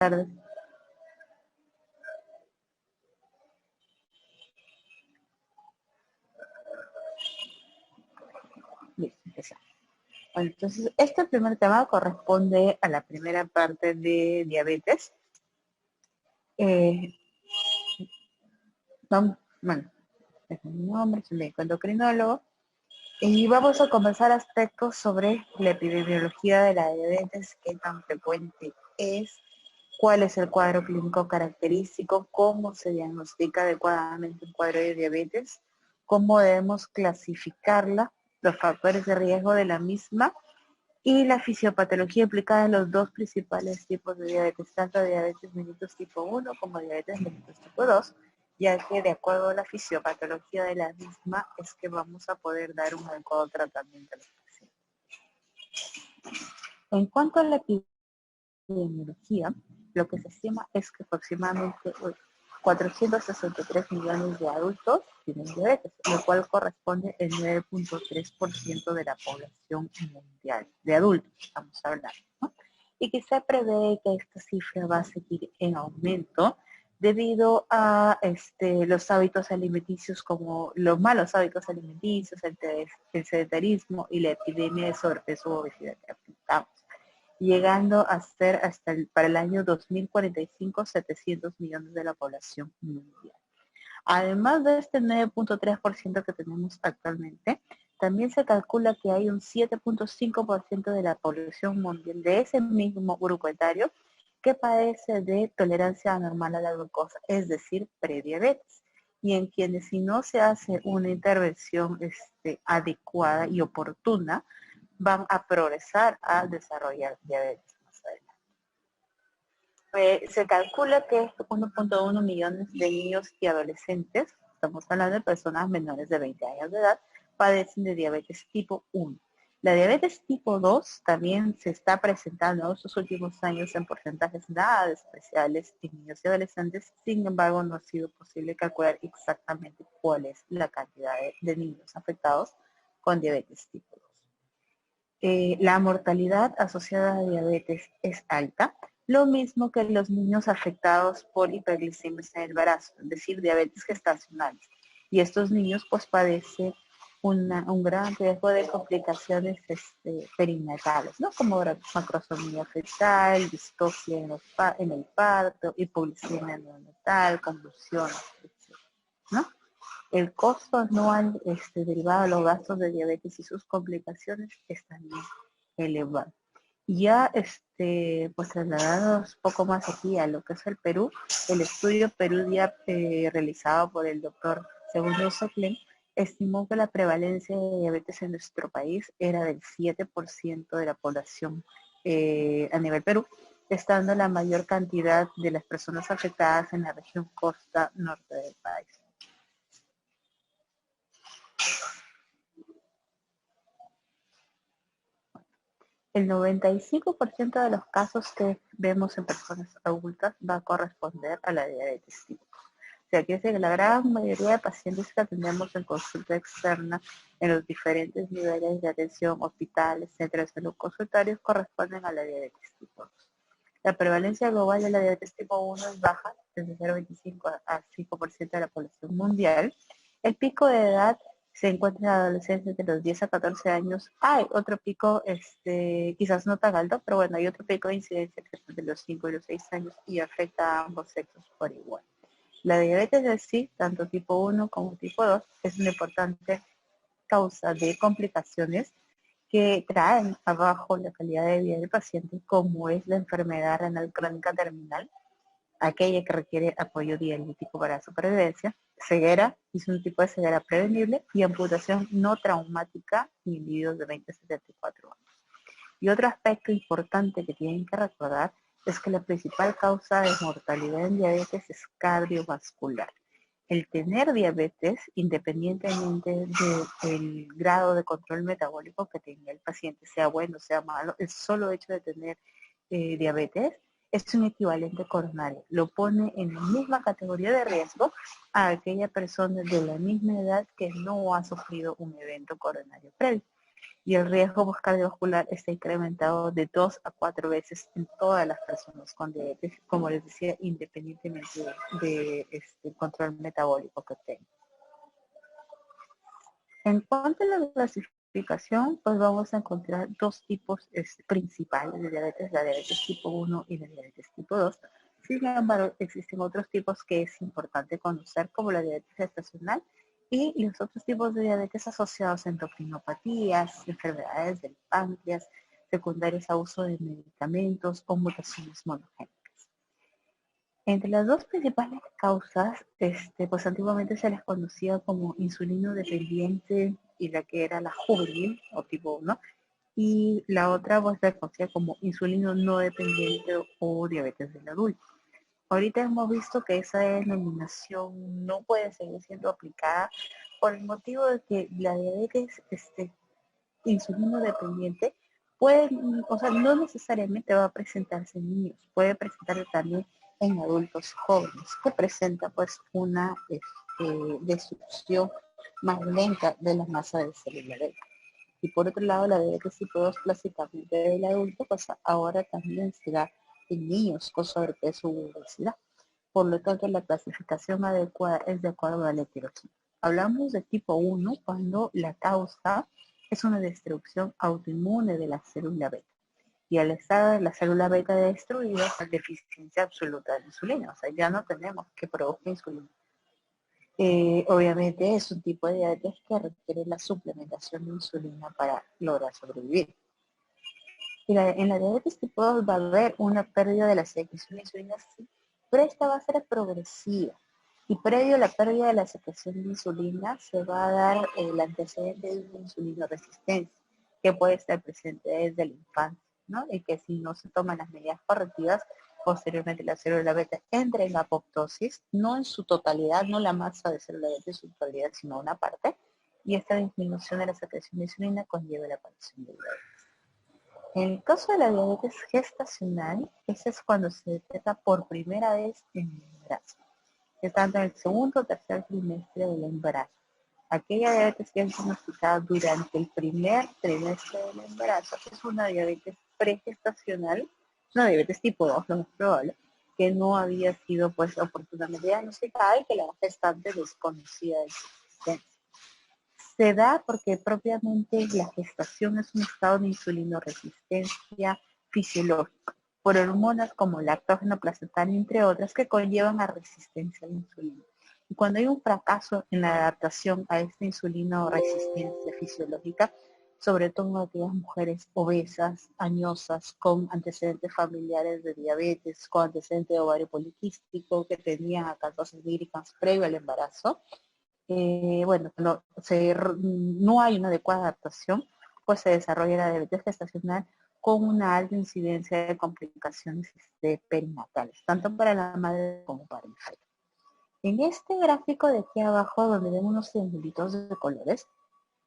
tardes. Listo, empezamos. Bueno, entonces, este primer tema corresponde a la primera parte de diabetes. Bueno, es mi nombre, soy médico endocrinólogo. Y vamos a conversar aspectos sobre la epidemiología de la diabetes, qué tan frecuente es, cuál es el cuadro clínico característico, cómo se diagnostica adecuadamente un cuadro de diabetes, cómo debemos clasificarla, los factores de riesgo de la misma y la fisiopatología implicada en los dos principales tipos de diabetes, tanto diabetes mellitus tipo 1 como diabetes mellitus tipo 2, ya que de acuerdo a la fisiopatología de la misma es que vamos a poder dar un adecuado tratamiento a los pacientes. En cuanto a la epidemiología, lo que se estima es que aproximadamente 463 millones de adultos tienen diabetes, lo cual corresponde al 9.3% de la población mundial, de adultos estamos hablando, ¿no? Y que se prevé que esta cifra va a seguir en aumento debido a los hábitos alimenticios, como los malos hábitos alimenticios, el sedentarismo y la epidemia de sobrepeso o obesidad que apuntamos, llegando a ser para el año 2045 700 millones de la población mundial. Además de este 9.3% que tenemos actualmente, también se calcula que hay un 7.5% de la población mundial de ese mismo grupo etario que padece de tolerancia anormal a la glucosa, es decir, prediabetes, y en quienes si no se hace una intervención adecuada y oportuna, van a progresar a desarrollar diabetes más adelante. Se calcula que 1.1 millones de niños y adolescentes, estamos hablando de personas menores de 20 años de edad, padecen de diabetes tipo 1. La diabetes tipo 2 también se está presentando en estos últimos años en porcentajes nada especiales en niños y adolescentes, sin embargo no ha sido posible calcular exactamente cuál es la cantidad de niños afectados con diabetes tipo 2. La mortalidad asociada a diabetes es alta, lo mismo que los niños afectados por hiperglicemia en el embarazo, es decir, diabetes gestacionales. Y estos niños pues padecen un gran riesgo de complicaciones perinatales, ¿no? Como macrosomía fetal, distocia en el parto, hipoglicemia neonatal, convulsiones, etc., ¿no? El costo anual derivado de los gastos de diabetes y sus complicaciones es también elevado. Y ya pues trasladados poco más aquí a lo que es el Perú, el estudio Perú-Dia realizado por el doctor Segundo Soclen estimó que la prevalencia de diabetes en nuestro país era del 7% de la población a nivel Perú, estando la mayor cantidad de las personas afectadas en la región costa norte del país. El 95% de los casos que vemos en personas adultas va a corresponder a la diabetes tipo 2. O sea, quiere decir que la gran mayoría de pacientes que atendemos en consulta externa en los diferentes niveles de atención, hospitales, centros de salud, consultorios, corresponden a la diabetes tipo 2. La prevalencia global de la diabetes tipo 1 es baja, desde 0,25 a 5% de la población mundial. El pico de edad se encuentra en adolescentes de los 10 a 14 años. Hay otro pico, quizás no tan alto, pero bueno, hay otro pico de incidencia que es de los 5 y los 6 años y afecta a ambos sexos por igual. La diabetes de sí, tanto tipo 1 como tipo 2, es una importante causa de complicaciones que traen abajo la calidad de vida del paciente, como es la enfermedad renal crónica terminal, aquella que requiere apoyo dialítico para la supervivencia, ceguera, es un tipo de ceguera prevenible, y amputación no traumática en individuos de 20 a 74 años. Y otro aspecto importante que tienen que recordar es que la principal causa de mortalidad en diabetes es cardiovascular. El tener diabetes, independientemente del grado de control metabólico que tenga el paciente, sea bueno o sea malo, el solo hecho de tener diabetes es un equivalente coronario. Lo pone en la misma categoría de riesgo a aquella persona de la misma edad que no ha sufrido un evento coronario previo. y el riesgo cardiovascular está incrementado de 2 a 4 veces en todas las personas con diabetes, como les decía, independientemente de control metabólico que tengan. En cuanto a la clasificación, pues vamos a encontrar dos tipos principales de diabetes, la diabetes tipo 1 y la diabetes tipo 2. Sin embargo, existen otros tipos que es importante conocer, como la diabetes gestacional y los otros tipos de diabetes asociados a endocrinopatías, enfermedades del páncreas, secundarias a uso de medicamentos o mutaciones monogénicas. Entre las dos principales causas, pues antiguamente se les conocía como insulino dependiente y la que era la juvenil o tipo 1, y la otra pues se conocía como insulino no dependiente o diabetes del adulto. Ahorita hemos visto que esa denominación no puede seguir siendo aplicada por el motivo de que la diabetes insulino dependiente puede, o sea, no necesariamente va a presentarse en niños, puede presentarse también en adultos jóvenes, que presenta pues una destrucción más lenta de la masa de célula beta. Y por otro lado, la diabetes tipo 2 clásicamente del adulto, pues ahora también se da en niños con sobrepeso u obesidad. Por lo tanto, la clasificación adecuada es de acuerdo a la etiología. Hablamos de tipo 1 cuando la causa es una destrucción autoinmune de la célula beta. Y al estar la célula beta destruida, es deficiencia absoluta de insulina. O sea, ya no tenemos que provocar insulina. Obviamente es un tipo de diabetes que requiere la suplementación de insulina para lograr sobrevivir. En la diabetes tipo 2 va a haber una pérdida de la secreción de insulina, sí, pero esta va a ser progresiva. Y previo a la pérdida de la secreción de insulina se va a dar el antecedente de una insulinoresistencia, que puede estar presente desde la infancia, ¿no? Y que si no se toman las medidas correctivas, posteriormente la célula beta entra en apoptosis, no en su totalidad, no la masa de célula beta en su totalidad, sino una parte, y esta disminución de la secreción de insulina conlleva la aparición de diabetes. En el caso de la diabetes gestacional, ese es cuando se detecta por primera vez en el embarazo, estando en el segundo o tercer trimestre del embarazo. Aquella diabetes que es diagnosticada durante el primer trimestre del embarazo es una diabetes pregestacional, una diabetes tipo 2, lo más probable, que no había sido pues oportunamente diagnosticada y que la gestante desconocía de su existencia. Se da porque propiamente la gestación es un estado de insulinoresistencia fisiológica por hormonas como lactógeno placentario, entre otras, que conllevan a resistencia a la insulina. Y cuando hay un fracaso en la adaptación a esta insulinoresistencia fisiológica, sobre todo en aquellas mujeres obesas, añosas, con antecedentes familiares de diabetes, con antecedentes de ovario poliquístico, que tenían acatosis nigricans previo al embarazo, bueno, no hay una adecuada adaptación, pues se desarrolla la diabetes gestacional con una alta incidencia de complicaciones perinatales, tanto para la madre como para el feto. En este gráfico de aquí abajo, donde vemos unos triangulitos de colores,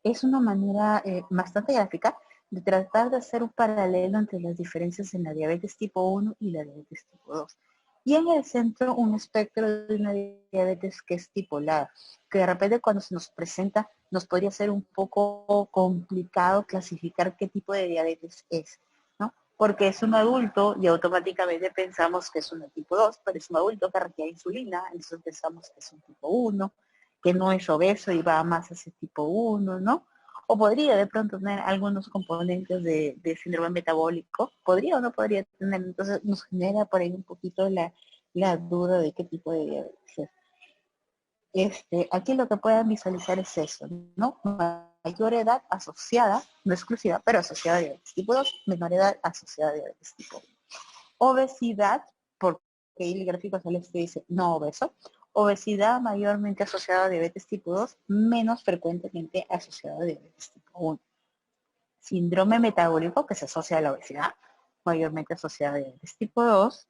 es una manera bastante gráfica de tratar de hacer un paralelo entre las diferencias en la diabetes tipo 1 y la diabetes tipo 2. Y en el centro un espectro de una diabetes que es tipolada, que de repente cuando se nos presenta nos podría ser un poco complicado clasificar qué tipo de diabetes es, ¿no? Porque es un adulto y automáticamente pensamos que es un tipo 2, pero es un adulto que requiere insulina, entonces pensamos que es un tipo 1, que no es obeso y va más a ese tipo 1, ¿no? O podría de pronto tener algunos componentes de síndrome metabólico, podría o no podría tener, entonces nos genera por ahí un poquito la duda de qué tipo de diabetes es. Aquí lo que pueden visualizar es eso, ¿no? Mayor edad asociada, no exclusiva, pero asociada a diabetes tipo 2, menor edad asociada a diabetes tipo 1. Obesidad, porque el gráfico celeste dice no obeso, obesidad mayormente asociada a diabetes tipo 2, menos frecuentemente asociada a diabetes tipo 1. Síndrome metabólico que se asocia a la obesidad, mayormente asociada a diabetes tipo 2,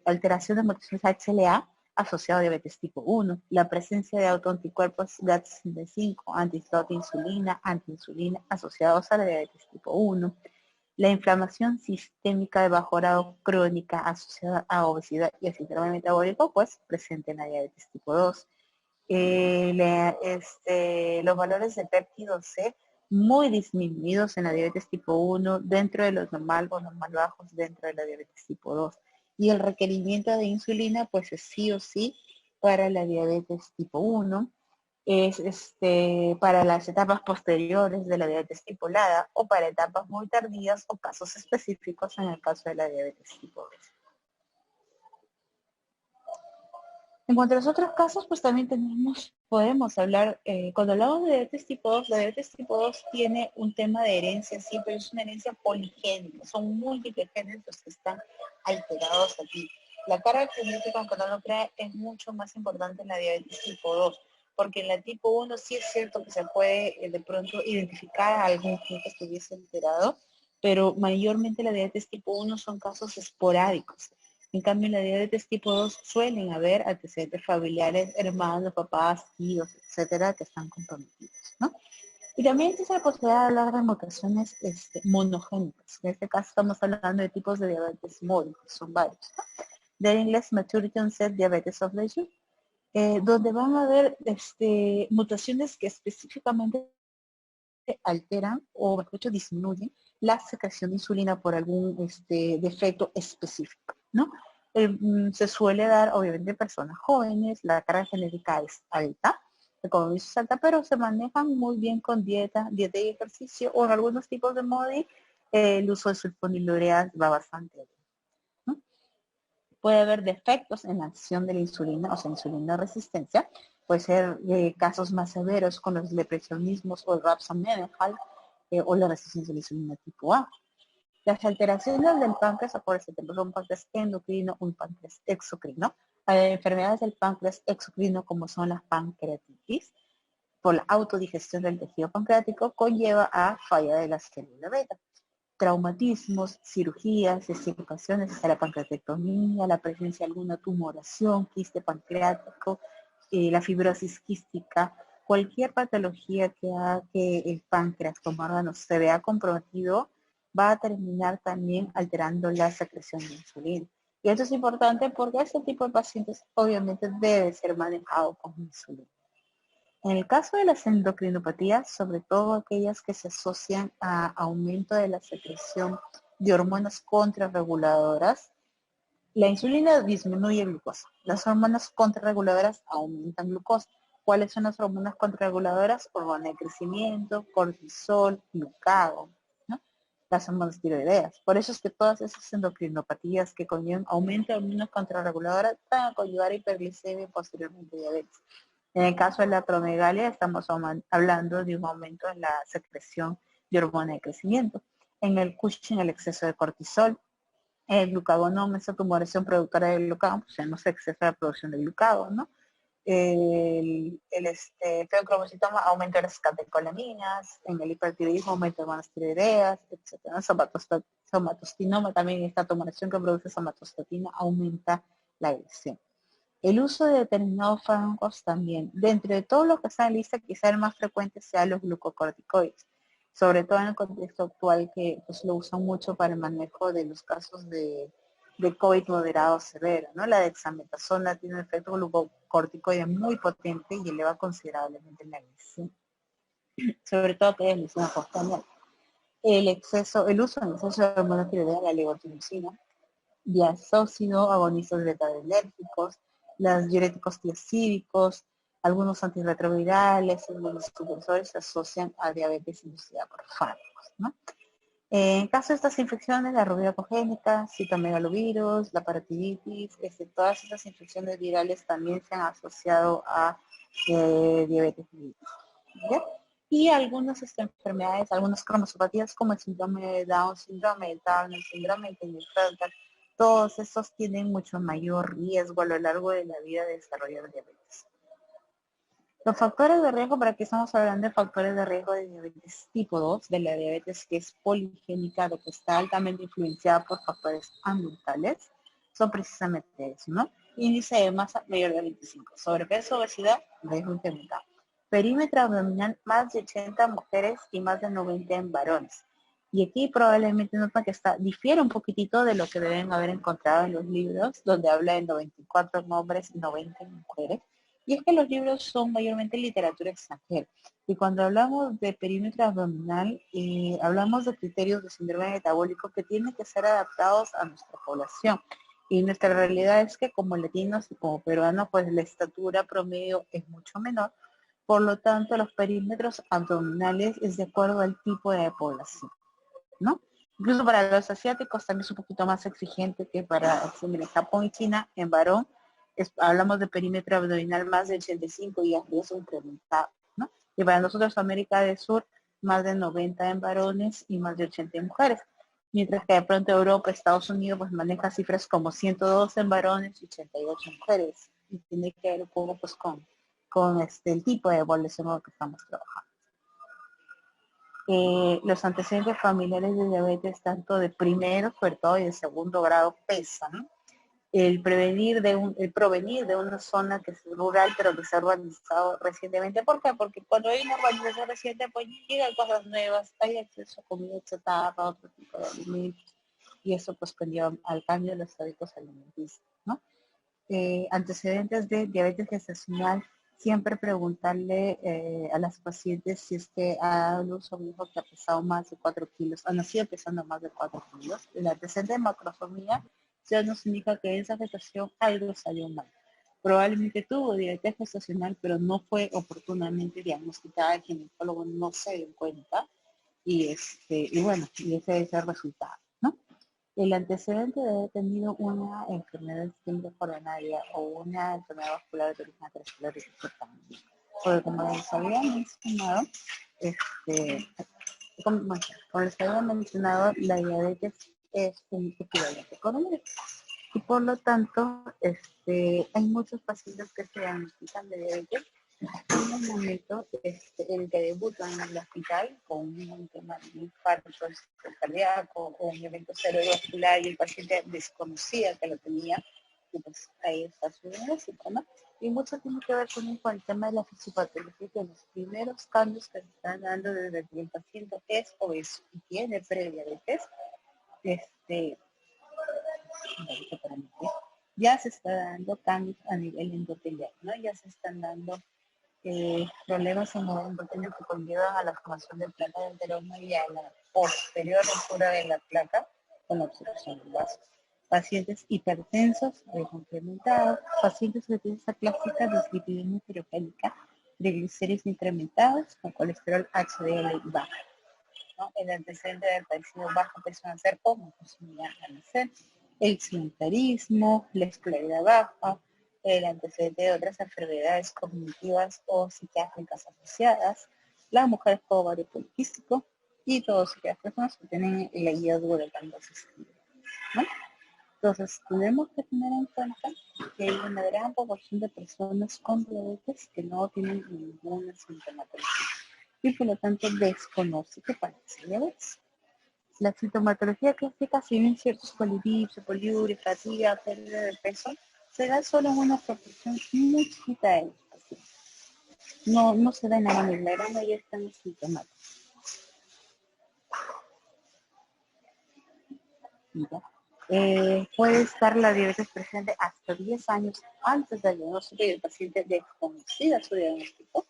alteración de mutaciones HLA asociada a diabetes tipo 1, la presencia de autoanticuerpos GAT65, insulina, antiinsulina asociados a la diabetes tipo 1, la inflamación sistémica de bajo grado crónica asociada a obesidad y a síndrome metabólico, pues presente en la diabetes tipo 2. Los valores de péptido C muy disminuidos en la diabetes tipo 1, dentro de los normal o normal bajos dentro de la diabetes tipo 2. Y el requerimiento de insulina, pues es sí o sí para la diabetes tipo 1, es para las etapas posteriores de la diabetes tipulada o para etapas muy tardías o casos específicos en el caso de la diabetes tipo 2. En cuanto a los otros casos, pues también podemos hablar, cuando hablamos de diabetes tipo 2, la diabetes tipo 2 tiene un tema de herencia, sí, pero es una herencia poligénica, son múltiples genes los que están alterados aquí. La carga genética, aunque no lo crea, es mucho más importante en la diabetes tipo 2, porque en la tipo 1 sí es cierto que se puede de pronto identificar a algún gen que estuviese alterado, pero mayormente la diabetes tipo 1 son casos esporádicos. En cambio, en la diabetes tipo 2 suelen haber antecedentes familiares, hermanos, papás, tíos, etcétera, que están comprometidos, ¿no? Y también existe la posibilidad de hablar de mutaciones monogénicas. En este caso estamos hablando de tipos de diabetes móviles, son varios, ¿no? De inglés, Maturity Onset Diabetes of Leisure, donde van a haber mutaciones que específicamente alteran o, mejor dicho, disminuyen la secreción de insulina por algún defecto específico, ¿no? Se suele dar, obviamente, en personas jóvenes, la carga genética es alta, el compromiso es alta, pero se manejan muy bien con dieta y ejercicio, o en algunos tipos de MODI, el uso de sulfonilureas va bastante bien, ¿no? Puede haber defectos en la acción de la insulina, o sea, insulina resistencia. Puede ser casos más severos con los depresionismos o el Rapsa-Mendenhall o la resistencia a la insulina tipo A. Las alteraciones del páncreas, acuérdense, tenemos un páncreas endocrino, un páncreas exocrino. Hay enfermedades del páncreas exocrino como son las pancreatitis, por la autodigestión del tejido pancreático, conlleva a falla de la célula beta. Traumatismos, cirugías, extirpaciones hasta la pancreatectomía, la presencia de alguna tumoración, quiste pancreático, la fibrosis quística, cualquier patología que haga que el páncreas como órgano se vea comprometido, va a terminar también alterando la secreción de insulina. Y esto es importante porque este tipo de pacientes obviamente debe ser manejado con insulina. En el caso de las endocrinopatías, sobre todo aquellas que se asocian a aumento de la secreción de hormonas contrarreguladoras, la insulina disminuye glucosa. Las hormonas contrarreguladoras aumentan glucosa. ¿Cuáles son las hormonas contrarreguladoras? Hormona de crecimiento, cortisol, glucagón, ¿no? Las hormonas tiroideas. Por eso es que todas esas endocrinopatías que conllevan aumento de hormonas contrarreguladoras van a conllevar hiperglicemia y posteriormente diabetes. En el caso de la acromegalia estamos hablando de un aumento en la secreción de hormona de crecimiento. En el Cushing, el exceso de cortisol. El glucagonoma, esa tumoración productora de glucagón, pues ya no se excesa la producción de glucagón, ¿no? El feocromocitoma aumenta las catecolaminas, en el hipertiroidismo aumenta hormonas tiroideas, etc. Somatostinoma también, esta tumoración que produce somatostatina aumenta la agresión. El uso de determinados fármacos también. Dentro de todo lo que está en lista, quizá el más frecuente sea los glucocorticoides, sobre todo en el contexto actual que pues, lo usan mucho para el manejo de los casos de COVID moderado severo, ¿no? La dexametasona tiene un efecto glucocorticoide muy potente y eleva considerablemente la glicemia, sobre todo que es glicemia postprandial. El uso en exceso de hormona tiroidea, la levotiroxina, diazócido, agonistas beta-adrenérgicos, los diuréticos tiazídicos, algunos antirretrovirales, algunos supresores se asocian a diabetes inducida por fármacos, ¿no? En caso de estas infecciones, la rubia congénica, citomegalovirus, la parotiditis, todas estas infecciones virales también se han asociado a diabetes mellitus. ¿Ya? Y algunas enfermedades, algunas cromosopatías como el síndrome de Down, síndrome de Turner, síndrome de Klinefelter, todos estos tienen mucho mayor riesgo a lo largo de la vida de desarrollar diabetes. Los factores de riesgo, para aquí estamos hablando de factores de riesgo de diabetes tipo 2, de la diabetes que es poligénica, lo que está altamente influenciada por factores ambientales, son precisamente eso, ¿no? Índice de masa mayor de 25, sobrepeso, obesidad, riesgo incrementado. Perímetro abdominal, más de 80 mujeres y más de 90 en varones. Y aquí probablemente notan que difiere un poquitito de lo que deben haber encontrado en los libros, donde habla de 94 en hombres y 90 en mujeres. Y es que los libros son mayormente literatura extranjera. Y cuando hablamos de perímetro abdominal, hablamos de criterios de síndrome metabólico que tienen que ser adaptados a nuestra población. Y nuestra realidad es que como latinos y como peruanos, pues la estatura promedio es mucho menor. Por lo tanto, los perímetros abdominales es de acuerdo al tipo de población, ¿no? Incluso para los asiáticos también es un poquito más exigente que para Japón y China. En varón hablamos de perímetro abdominal más de 85 y eso incrementado, ¿no? Y para nosotros América del Sur más de 90 en varones y más de 80 en mujeres. Mientras que de pronto Europa, Estados Unidos, pues maneja cifras como 102 en varones y 88 en mujeres. Y tiene que ver un poco pues con el tipo de población con el que estamos trabajando. Los antecedentes familiares de diabetes, tanto de primero, sobre todo, y de segundo grado, pesan. El provenir de una zona que es rural, pero que se ha urbanizado recientemente. ¿Por qué? Porque cuando hay una urbanización reciente, pues llegan cosas nuevas, hay acceso a comida chatarra, otro tipo de alimentos, y eso pues conlleva al cambio de los hábitos alimenticios, ¿no? Antecedentes de diabetes gestacional, siempre preguntarle a las pacientes si es que ha dado luz a un hijo que ha pesado más de 4 kilos, ha nacido pesando más de 4 kilos. El antecedente de macrosomía ya nos indica que en esa gestación algo salió mal. Probablemente tuvo diabetes gestacional, pero no fue oportunamente diagnosticada, el ginecólogo no se dio cuenta, y bueno, y ese es el resultado, ¿no? El antecedente de haber tenido una enfermedad distinta coronaria o una enfermedad vascular de origen aterosclerótico también. Porque como les había mencionado, como les había mencionado, la diabetes es un equivalente coronario. Y por lo tanto, hay muchos pacientes que se diagnostican de diabetes en un momento en el que debutan en el hospital con un tema de infarto cardíaco o un evento cerebrovascular y el paciente desconocía que lo tenía, y pues ahí está su diagnóstico, ¿no? Y mucho tiene que ver con el tema de la fisiopatología, que los primeros cambios que se están dando desde que el paciente es obeso y tiene prediabetes, ya se está dando cambios a nivel endotelial, ¿no? Ya se están dando problemas en el endotelio que conllevan a la formación de placa de enteroma y a la posterior ruptura de la placa con la obstrucción del vaso. Pacientes hipertensos, complementados, pacientes que tienen esa clásica dislipidemia periférica, triglicéridos incrementados con colesterol HDL bajo, ¿no? El antecedente del padecido bajo peso en nacer o mucosidad al nacer, el sedentarismo, la escolaridad baja, el antecedente de otras enfermedades cognitivas o psiquiátricas asociadas, las mujeres con ovario poliquístico y todas aquellas personas que tienen el hallazgo del cáncer asistido, ¿no? Entonces, tenemos que tener en cuenta que hay una gran proporción de personas con diabetes que no tienen ninguna sintomatología y por lo tanto desconoce que padece diabetes. La sintomatología clásica, si bien ciertos polidipsia, poliuria, fatiga, pérdida de peso, se da solo en una proporción muy chiquita de los pacientes. No se da en la gran mayoría están asintomáticos. Puede estar la diabetes presente hasta 10 años antes del diagnóstico y el paciente desconocida su diagnóstico.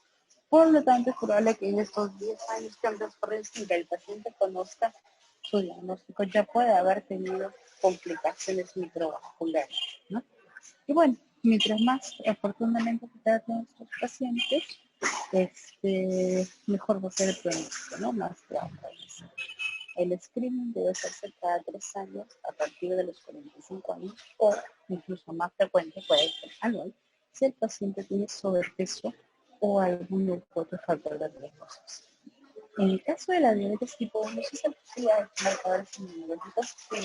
Por lo tanto, es probable que en estos 10 años que han transcurrido sin que el paciente conozca su diagnóstico ya puede haber tenido complicaciones microvasculares, ¿no? Y bueno, mientras más oportunamente se traten a nuestros pacientes, mejor va a ser el pronóstico, ¿no? Más grave. El screening debe hacerse cada 3 años a partir de los 45 años o incluso más frecuente, puede ser anual, si el paciente tiene sobrepeso o algún otro factor de riesgo. En el caso de la diabetes tipo 1, sí se posibilidad de marcadores inmunológicos que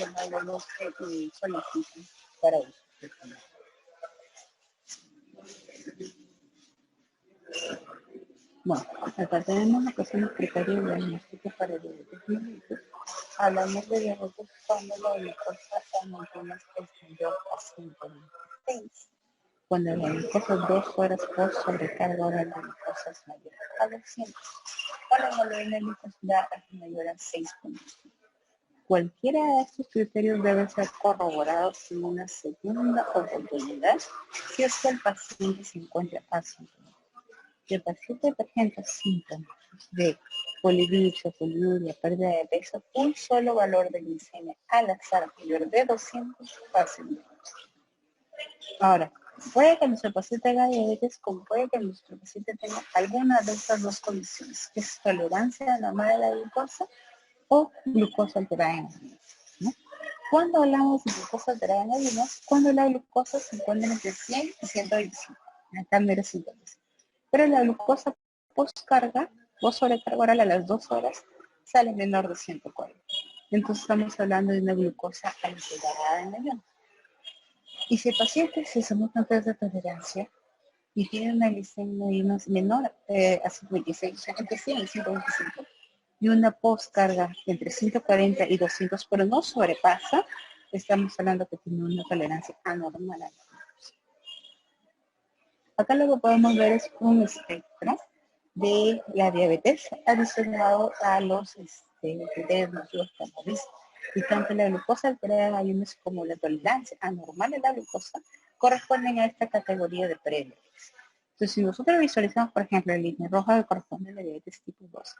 los solicitan para uso. Bueno, acá tenemos lo que son los criterios diagnósticos para diabetes mellitus. Hablamos de diabetes cuando la glucosa aumentó más exterior a 126. Cuando la glucosa 2 horas por sobrecarga oral de glucosa es mayor a 200. Cuando la hemoglobina glicosilada es mayor a 6,5. Cualquiera de estos criterios debe ser corroborado en una segunda oportunidad si es que el paciente se encuentra asintomático. Si el paciente presenta síntomas de polidipsia, poliuria, pérdida de peso, un solo valor de glicemia al azar mayor de 200 pacientes. Ahora, puede que nuestro paciente tenga diabetes, como puede que nuestro paciente tenga alguna de estas dos condiciones, que es tolerancia normal a la glucosa o glucosa alterada en ayunas, ¿no? Cuando hablamos de glucosa alterada en ayunas, cuando la glucosa se encuentra entre 100 y 125, acá mero 125. Pero la glucosa postcarga, post sobrecarga oral a las 2 horas, sale menor de 140. Entonces estamos hablando de una glucosa alterada en ayunas. Y si el paciente se somete a un test de tolerancia y tiene una glicemia menor a 126, o sea, entre 100 y 125, y una postcarga entre 140 y 200, pero no sobrepasa, estamos hablando que tiene una tolerancia anormal a la glucosa. Acá lo que podemos ver es un espectro de la diabetes adicionado a los criterios nocivos que hemos visto. Y tanto la glucosa alterada en ayunas como la tolerancia anormal a la glucosa corresponden a esta categoría de prediabetes. Entonces, si nosotros visualizamos, por ejemplo, la línea roja que corresponde a la diabetes tipo 2,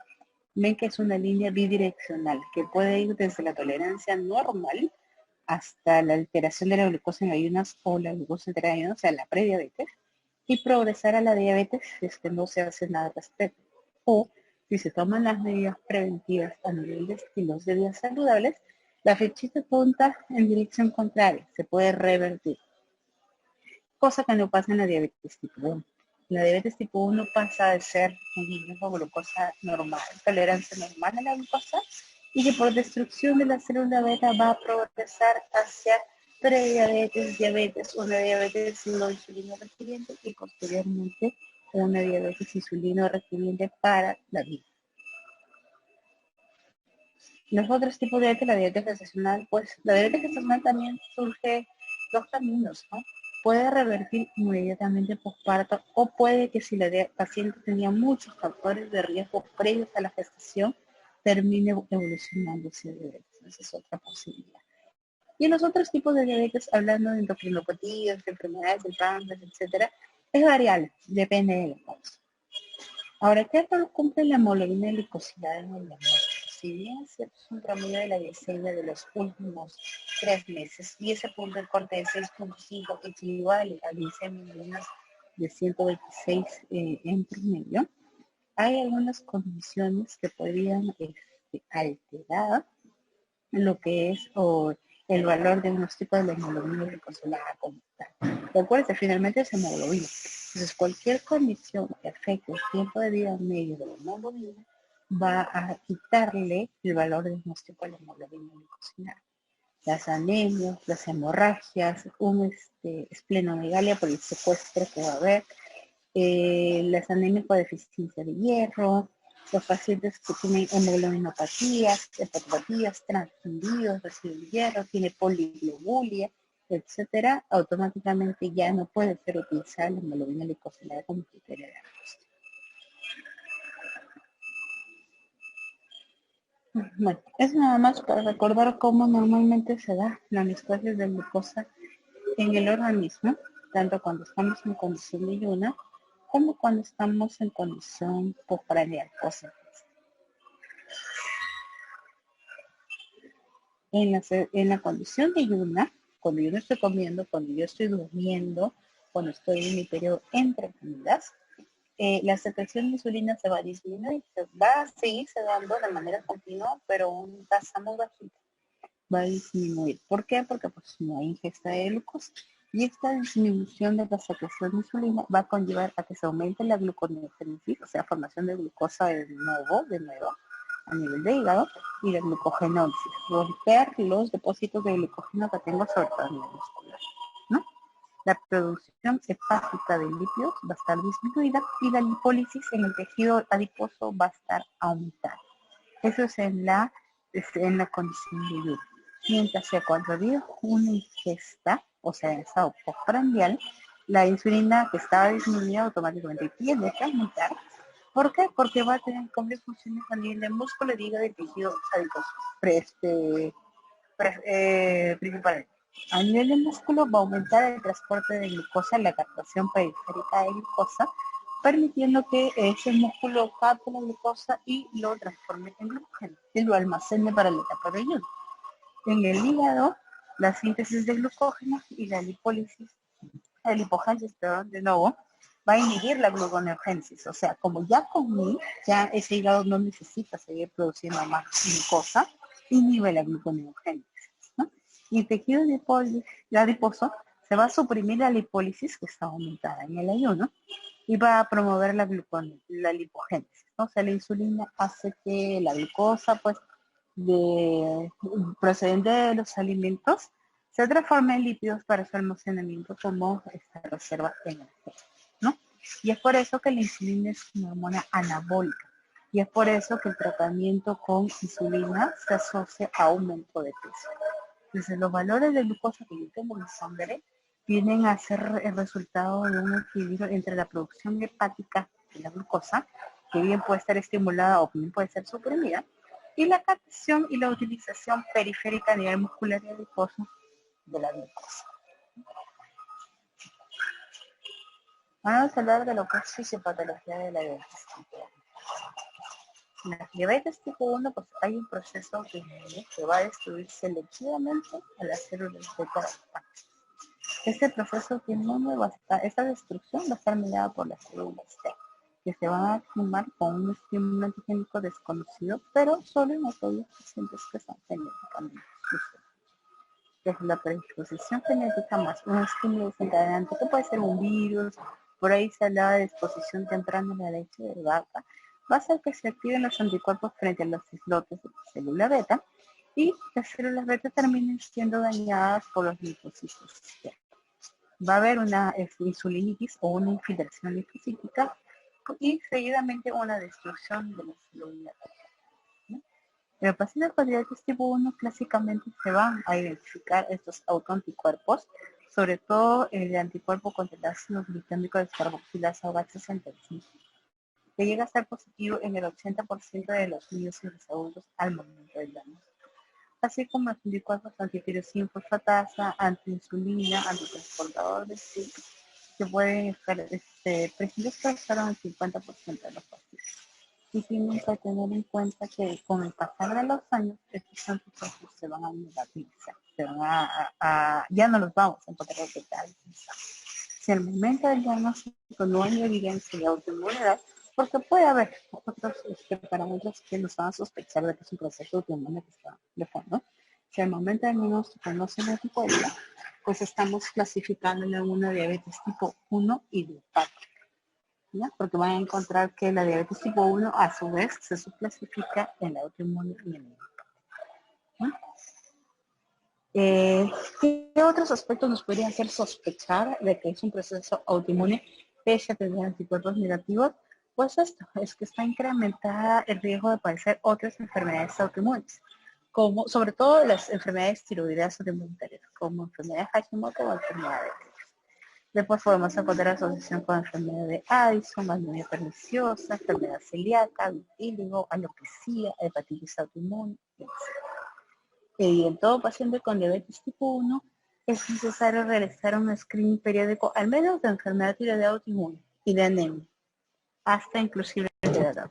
ven que es una línea bidireccional que puede ir desde la tolerancia normal hasta la alteración de la glucosa en ayunas o la glucosa alterada en ayunas, o sea, la prediabetes, y progresar a la diabetes si es que no se hace nada al respecto. O si se toman las medidas preventivas a nivel de estilos de vida saludables, la flechita apunta en dirección contraria, se puede revertir. Cosa que no pasa en la diabetes tipo 1. La diabetes tipo 1 pasa de ser un niño con glucosa normal, tolerancia normal a la glucosa, y que por destrucción de la célula beta va a progresar hacia prediabetes, diabetes, una diabetes no insulino requiriente y posteriormente una diabetes insulino requiriente para la vida. Los otros tipos de diabetes, la diabetes gestacional, pues la diabetes gestacional también surge dos caminos, ¿no? Puede revertir inmediatamente posparto o puede que si la paciente tenía muchos factores de riesgo previos a la gestación, termine evolucionando hacia diabetes. Esa es otra posibilidad. Y en los otros tipos de diabetes, hablando de endocrinopatías, de enfermedades del páncreas, etcétera, es variable, depende de la causa. Ahora, ¿qué rol cumple la hemoglobina glicosilada en el diagnóstico? Si bien es un promedio de la glicemia de los últimos 3 meses y ese punto de corte de 6.5 equivale a glicemia de 126 en promedio, hay algunas condiciones que podrían alterar lo que es el valor diagnóstico de la hemoglobina glicosilada como tal. Recuerden, finalmente es hemoglobina. Entonces, cualquier condición que afecte el tiempo de vida medio de la hemoglobina va a quitarle el valor diagnóstico de la hemoglobina glicosilada. Las anemias, las hemorragias, un esplenomegalia por el secuestro que va a haber, las anemias por deficiencia de hierro, los pacientes que tienen hemoglobinopatías, hepatopatías, transfundidos, reciben hierro, tiene poliglobulia, etcétera, automáticamente ya no puede ser utilizada la hemoglobina glicosilada como criterio de diagnóstico. Bueno, es nada más para recordar cómo normalmente se da la anistosis de glucosa en el organismo, tanto cuando estamos en condición de ayuna como cuando estamos en condición postprandial, o sea, en la condición de ayuna, cuando yo no estoy comiendo, cuando yo estoy durmiendo, cuando estoy en mi periodo entre comidas, la secreción de insulina se va a disminuir, va a seguirse dando de manera continua, pero una tasa muy bajita, va a disminuir. ¿Por qué? Porque pues no hay ingesta de glucosa. Y esta disminución de la secreción de insulina va a conllevar a que se aumente la gluconeogénesis, o sea, formación de glucosa de nuevo, a nivel de hígado, y la glucogenólisis, romper los depósitos de glucógeno que tengo sobre todo a nivel muscular, ¿no? La producción hepática de lípidos va a estar disminuida y la lipólisis en el tejido adiposo va a estar aumentada. Eso es en la condición de ayuno. Mientras que cuando había una ingesta, o sea, en estado postprandial, la insulina que estaba disminuida automáticamente tiende a aumentar ¿Por qué? Porque va a tener como funciones a nivel de músculo, hígado y tejido adiposo. Principalmente. A nivel de músculo va a aumentar el transporte de glucosa, la captación periférica de glucosa, permitiendo que ese músculo capte la glucosa y lo transforme en glucógeno y lo almacene para la etapa de ayuno. En el hígado, la síntesis de glucógeno y la lipólisis, la lipogénesis, perdón, de nuevo, va a inhibir la gluconeogénesis. O sea, como ya comí, ya ese hígado no necesita seguir produciendo más glucosa, inhibe la gluconeogénesis, ¿no? Y el tejido adiposo se va a suprimir la lipólisis, que está aumentada en el ayuno, y va a promover la lipogénesis, ¿no? O sea, la insulina hace que la glucosa, pues, procedente de los alimentos, se transforma en lípidos para su almacenamiento como esta reserva energética, ¿no? Y es por eso que la insulina es una hormona anabólica. Y es por eso que el tratamiento con insulina se asocia a aumento de peso. Entonces, los valores de glucosa que yo tengo en sangre vienen a ser el resultado de un equilibrio entre la producción hepática de la glucosa, que bien puede estar estimulada o bien puede ser suprimida, y la captación y la utilización periférica a nivel muscular y adiposo de la glucosa. Vamos a hablar de lo que es fisiopatología de la diabetes tipo 1. En la diabetes tipo 1, pues hay un proceso autoinmune que va a destruir selectivamente a las células beta. Este proceso autoinmune esta destrucción va a estar mediada por las células T, que se van a activar con un estímulo antigénico desconocido, pero solo en aquellos pacientes que están genéticamente susceptibles. Desde la predisposición genética más un estímulo desencadenante, que puede ser un virus, por ahí se hablaba de exposición temprana de la leche de vaca, va a hacer que se activen los anticuerpos frente a los islotes de la célula beta, y las células beta terminen siendo dañadas por los linfocitos. Va a haber una insulinitis o una infiltración linfocítica y seguidamente una destrucción de la célula beta, ¿no? En los pacientes con diabetes tipo 1 clásicamente se van a identificar estos autoanticuerpos, sobre todo el anticuerpo contra el ácido glicémico descarboxilasa OH65, que llega a ser positivo en el 80% de los niños y los adultos al momento del diagnóstico, así como los anticuerpos antitirosina fosfatasa, antiinsulina, antitransportador de STIC, que pueden estar presentes para estar en el 50% de los pacientes. Y tienen que tener en cuenta que con el pasar de los años, estos anticuerpos se van a negativizar, ya no los vamos a encontrar detectables. Si al momento del diagnóstico no hay evidencia de autoinmunidad, porque puede haber otros parámetros que nos van a sospechar de que es un proceso autoinmune que está de fondo. Si al momento del diagnóstico no se nos encuentra, pues estamos clasificando en una diabetes tipo 1 idiopática, ¿ya? Porque van a encontrar que la diabetes tipo 1 a su vez se subclasifica en la autoinmune y en la idiopática, ¿no? ¿Qué otros aspectos nos podrían hacer sospechar de que es un proceso autoinmune pese a tener anticuerpos negativos? Pues esto, es que está incrementada el riesgo de padecer otras enfermedades autoinmunes, como sobre todo las enfermedades tiroideas autoinmunitarias, como enfermedad de Hashimoto o enfermedad de Graves. Después podemos encontrar asociación con enfermedad de Addison, anemia perniciosa, enfermedad celíaca, vitíligo, alopecia, hepatitis autoinmune, etc. Y en todo paciente con diabetes tipo 1 es necesario realizar un screening periódico, al menos de enfermedad tiroidea autoinmune y de anemia, hasta inclusive de edad.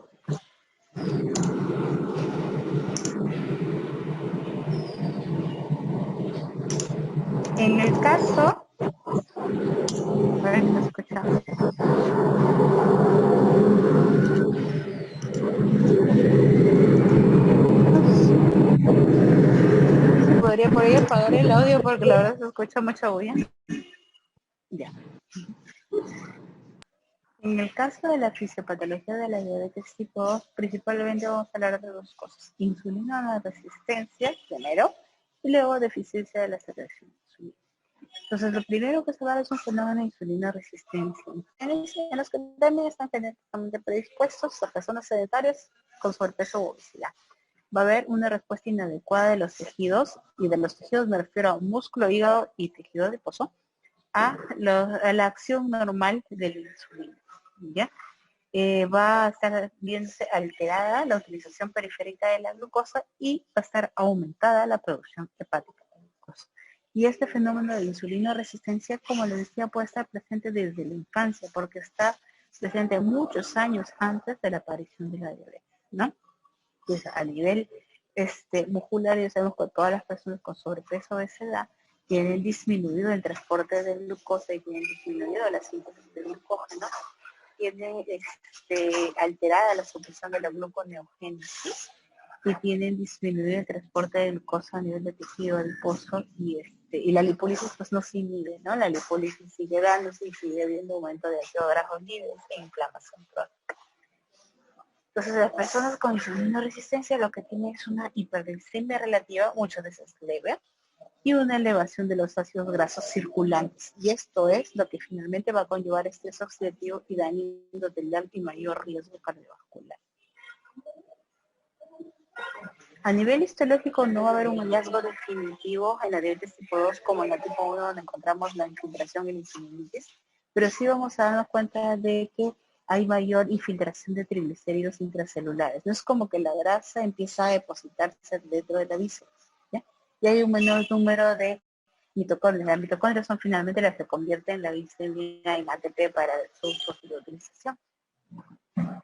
En el caso, a ver si lo escuchamos. Podría por ahí apagar el audio porque la verdad se escucha mucha bulla. Ya. En el caso de la fisiopatología de la diabetes tipo 2, principalmente vamos a hablar de dos cosas: insulina resistencia primero y luego deficiencia de la secreción de insulina. Entonces, lo primero que se va a dar es un fenómeno de insulina resistencia en los que también están genéticamente predispuestos a personas sedentarias con sobrepeso o obesidad. Va a haber una respuesta inadecuada de los tejidos, y de los tejidos me refiero a músculo, hígado y tejido adiposo, a la acción normal de la insulina, ¿ya? va a estar viéndose alterada la utilización periférica de la glucosa y va a estar aumentada la producción hepática de glucosa. Y este fenómeno de insulino resistencia, como les decía, puede estar presente desde la infancia, porque está presente muchos años antes de la aparición de la diabetes, ¿no? Pues a nivel muscular, ya sabemos que todas las personas con sobrepeso o obesidad tienen disminuido el transporte de glucosa y tienen disminuido la síntesis de glucógeno, tienen alterada la supresión de la gluconeogénesis y tienen disminuido el transporte de glucosa a nivel de tejido adiposo y la lipólisis pues no se inhibe, ¿no? La lipólisis sigue dándose y sigue habiendo aumento de ácido graso libre e inflamación crónica. Entonces, las personas con insulinoresistencia lo que tienen es una hiperglicemia relativa, muchas veces leve, y una elevación de los ácidos grasos circulantes. Y esto es lo que finalmente va a conllevar estrés oxidativo y daño endotelial y mayor riesgo cardiovascular. A nivel histológico no va a haber un hallazgo definitivo en la diabetes tipo 2 como en la tipo 1 donde encontramos la infiltración y la insulinitis, pero sí vamos a darnos cuenta de que hay mayor infiltración de triglicéridos intracelulares. No es como que la grasa empieza a depositarse dentro de la víscera, ¿ya? Y hay un menor número de mitocondrias. Las mitocondrias son finalmente las que convierten la glicemia en ATP para su utilización.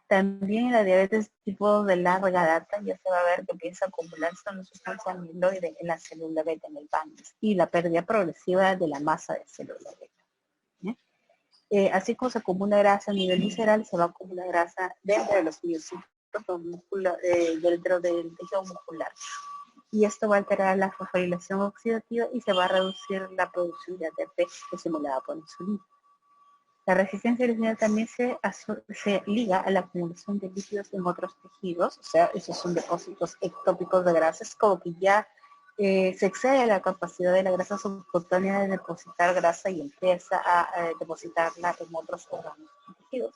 También en la diabetes tipo de larga data ya se va a ver que empieza a acumularse una sustancia amiloide en la célula beta en el páncreas y la pérdida progresiva de la masa de célula beta. Así como se acumula grasa a nivel visceral, se va a acumular grasa dentro de los miocitos dentro del tejido muscular. Y esto va a alterar la fosforilación oxidativa y se va a reducir la producción de ATP estimulada por insulina. La resistencia a la insulina también se liga a la acumulación de lípidos en otros tejidos, o sea, esos son depósitos ectópicos de grasa, es como que ya se excede la capacidad de la grasa subcutánea de depositar grasa y empieza a depositarla en otros órganos y tejidos.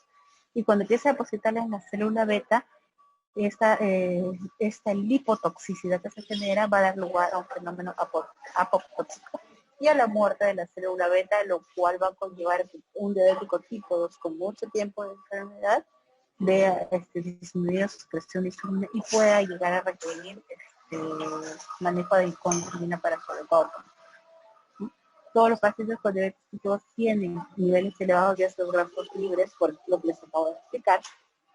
Y cuando empieza a depositarla en la célula beta, esta lipotoxicidad que se genera va a dar lugar a un fenómeno apoptóxico y a la muerte de la célula beta, lo cual va a conllevar un diabético tipo 2 con mucho tiempo de enfermedad, de disminuir su secreción de insulina y pueda llegar a requerir manejo de insulina para sobrepower. Todos los pacientes con diabetes tipo 2 tienen niveles elevados de ácidos grasos libres, por lo que les acabo de explicar,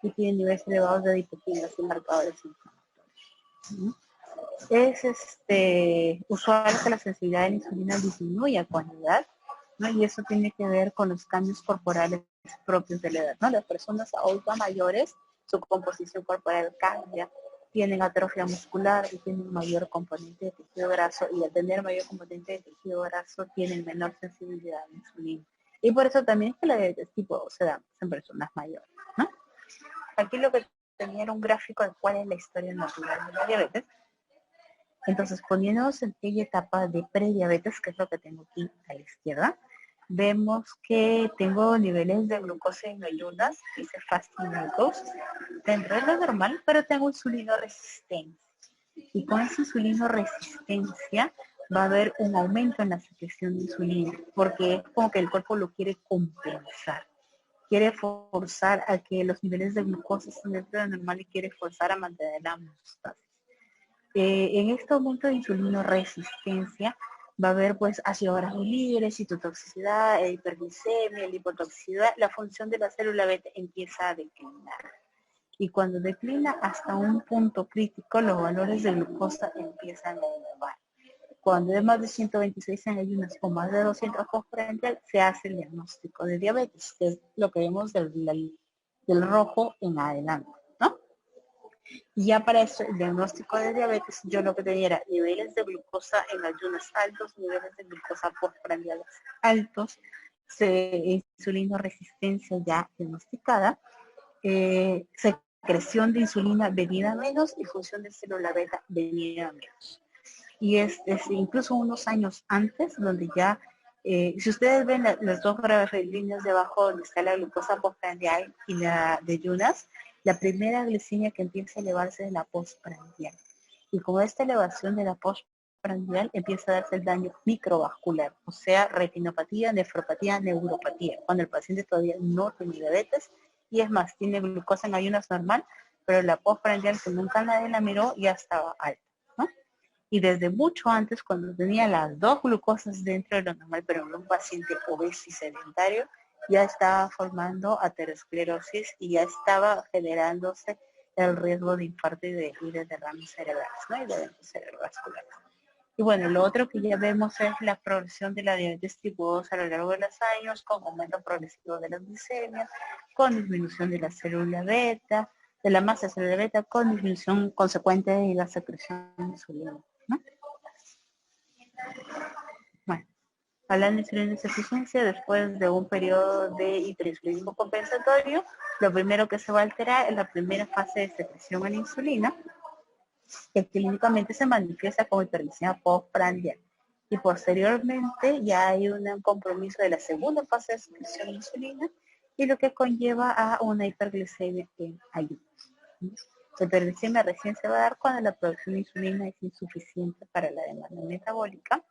y tienen niveles elevados de adipotinas y marcadores inflamatorios. Es usual que la sensibilidad de la insulina disminuya con la edad, ¿no? Y eso tiene que ver con los cambios corporales propios de la edad, ¿no? Las personas adultas mayores, su composición corporal cambia, tienen atrofia muscular y tienen mayor componente de tejido graso, y al tener mayor componente de tejido graso tienen menor sensibilidad a la insulina. Y por eso también es que la diabetes tipo 2 se da en personas mayores, ¿no? Aquí lo que tenía era un gráfico de cuál es la historia natural de la diabetes. Entonces, poniéndonos en aquella etapa de prediabetes, que es lo que tengo aquí a la izquierda, vemos que tengo niveles de glucosa en ayunas, dice fasting glucose, dentro de lo normal, pero tengo insulinoresistencia. Y con esa insulinoresistencia va a haber un aumento en la secreción de insulina, porque es como que el cuerpo lo quiere compensar. Quiere forzar a que los niveles de glucosa estén dentro de lo normal y quiere forzar a mantener la homeostasis. En este aumento de insulinoresistencia va a haber pues ácido graso libre, citotoxicidad, hiperglicemia, lipotoxicidad. La función de la célula beta empieza a declinar. Y cuando declina hasta un punto crítico, los valores de glucosa empiezan a elevar. Cuando es más de 126 en ayunas o más de 200 postprandial, se hace el diagnóstico de diabetes, que es lo que vemos del rojo en adelante, ¿no? Y ya para eso, el diagnóstico de diabetes, yo lo que tenía era niveles de glucosa en ayunas altos, niveles de glucosa postprandiales altos, insulinoresistencia ya diagnosticada, secreción de insulina venida menos y función de célula beta venida menos. Y es incluso unos años antes, donde ya, si ustedes ven las dos líneas de abajo donde está la glucosa postprandial y la de ayunas, la primera glicemia que empieza a elevarse es la postprandial. Y con esta elevación de la postprandial empieza a darse el daño microvascular, o sea, retinopatía, nefropatía, neuropatía, cuando el paciente todavía no tiene diabetes Y es más, tiene glucosa en ayunas normal, pero la postprandial, que nunca nadie la miró, ya estaba alta, ¿no? Y desde mucho antes, cuando tenía las dos glucosas dentro de lo normal, pero en un paciente obeso y sedentario, ya estaba formando aterosclerosis y ya estaba generándose el riesgo de infarto y de derrames cerebrales, ¿no? Y de eventos cerebrovasculares. Y bueno, lo otro que ya vemos es la progresión de la diabetes tipo 2 a lo largo de los años, con aumento progresivo de la glicemia, con disminución de la célula beta, de la masa celular beta, con disminución consecuente de la secreción de insulina, ¿no? Bueno, hablando de insulina insuficiencia, después de un periodo de hiperinsulinismo compensatorio, lo primero que se va a alterar es la primera fase de secreción a la insulina, que clínicamente se manifiesta como hiperglicemia postprandial. Y posteriormente ya hay un compromiso de la segunda fase de secreción de insulina y lo que conlleva a una hiperglicemia en ayunas. La hiperglicemia recién se va a dar cuando la producción de insulina es insuficiente para la demanda metabólica